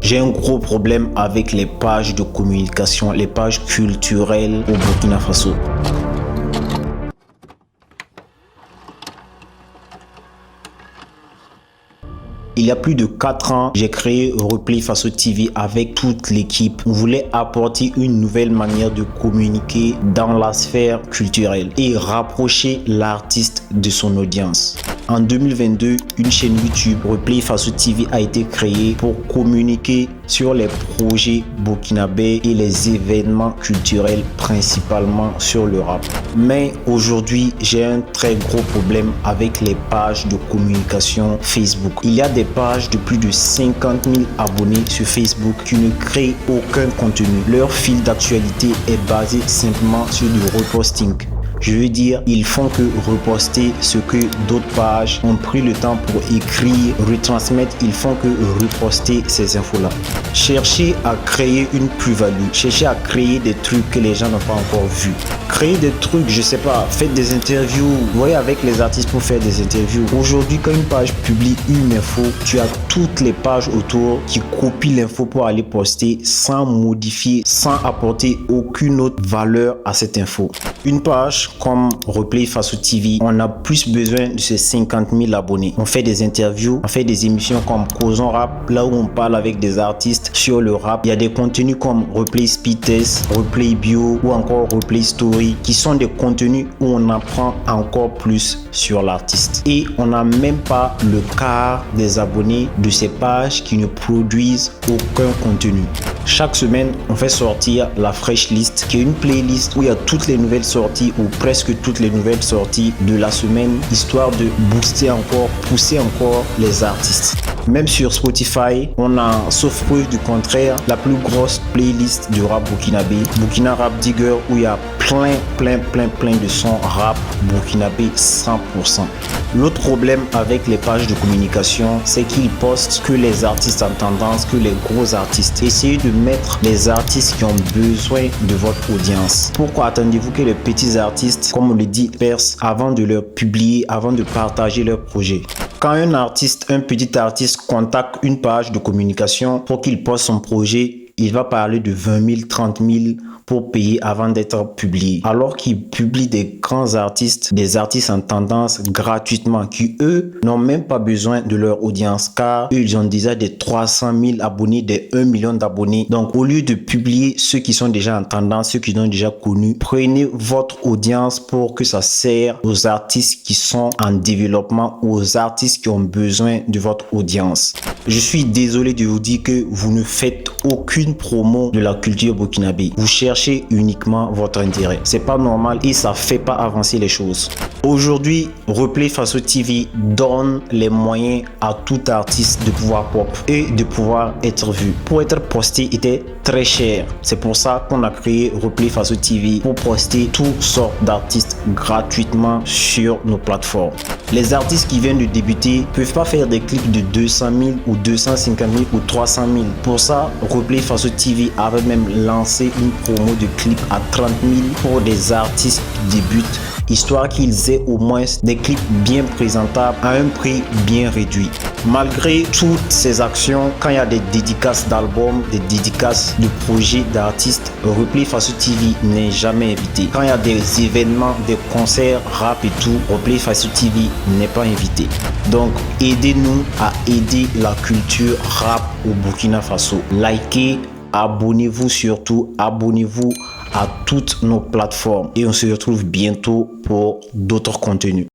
J'ai un gros problème avec les pages de communication, les pages culturelles au Burkina Faso. Il y a plus de 4 ans, j'ai créé Replay Faso TV avec toute l'équipe. On voulait apporter une nouvelle manière de communiquer dans la sphère culturelle et rapprocher l'artiste de son audience. En 2022, une chaîne YouTube Replay Faso TV a été créée pour communiquer sur les projets burkinabés et les événements culturels, principalement sur le rap. Mais aujourd'hui, j'ai un très gros problème avec les pages de communication Facebook. Il y a des pages de plus de 50 000 abonnés sur Facebook qui ne créent aucun contenu. Leur fil d'actualité est basé simplement sur du reposting. Je veux dire, ils font que reposter ce que d'autres pages ont pris le temps pour écrire, retransmettre, ils font que reposter ces infos-là. Cherchez à créer une plus-value, cherchez à créer des trucs que les gens n'ont pas encore vus. Créer des trucs, je sais pas, faites des interviews, vous voyez avec les artistes pour faire des interviews. Aujourd'hui, quand une page publie une info, tu as toutes les pages autour qui copient l'info pour aller poster sans modifier, sans apporter aucune autre valeur à cette info. Une page comme Replay Faso TV, on a plus besoin de ces 50 000 abonnés. On fait des interviews, on fait des émissions comme Causons Rap, là où on parle avec des artistes sur le rap. Il y a des contenus comme Replay Speed Test, Replay Bio ou encore Replay Story qui sont des contenus où on apprend encore plus sur l'artiste. Et on n'a même pas le quart des abonnés de ces pages qui ne produisent aucun contenu. Chaque semaine, on fait sortir la Fresh List, qui est une playlist où il y a toutes les nouvelles sorties ou presque toutes les nouvelles sorties de la semaine, histoire de booster encore, pousser encore les artistes. Même sur Spotify, on a, sauf preuve du contraire, la plus grosse playlist du rap burkinabé, Burkina Rap Digger, où il y a plein de sons rap burkinabé 100%. L'autre problème avec les pages de communication, c'est qu'ils postent que les artistes en tendance, que les gros artistes. Essayez de mettre les artistes qui ont besoin de votre audience. Pourquoi attendez-vous que les petits artistes, comme on le dit, percent avant de leur publier, avant de partager leur projet? Quand un artiste, un petit artiste contacte une page de communication pour qu'il poste son projet, il va parler de 20 000, 30 000 pour payer avant d'être publié. Alors qu'il publie des grands artistes, des artistes en tendance gratuitement qui eux n'ont même pas besoin de leur audience car eux ils ont déjà des 300 000 abonnés, des 1 million d'abonnés. Donc au lieu de publier ceux qui sont déjà en tendance, ceux qui sont déjà connus, prenez votre audience pour que ça sert aux artistes qui sont en développement ou aux artistes qui ont besoin de votre audience. Je suis désolé de vous dire que vous ne faites aucune promo de la culture burkinabé. Vous cherchez uniquement votre intérêt. C'est pas normal et ça fait pas avancer les choses. Aujourd'hui, Replay Faso TV donne les moyens à tout artiste de pouvoir pop et de pouvoir être vu. Pour être posté était très cher. C'est pour ça qu'on a créé Replay Faso TV pour poster toutes sortes d'artistes gratuitement sur nos plateformes. Les artistes qui viennent de débuter peuvent pas faire des clips de 200 000 ou 250 000 ou 300 000. Pour ça, Replay Faso TV avait même lancé une promo de clips à 30 000 pour des artistes qui débutent, histoire qu'ils aient au moins des clips bien présentables à un prix bien réduit. Malgré toutes ces actions, quand il y a des dédicaces d'albums, des dédicaces de projets d'artistes, Replay Faso TV n'est jamais invité. Quand il y a des événements, des concerts, rap et tout, Replay Faso TV n'est pas invité. Donc, aidez-nous à aider la culture rap au Burkina Faso. Likez, abonnez-vous surtout, abonnez-vous à toutes nos plateformes et on se retrouve bientôt pour d'autres contenus.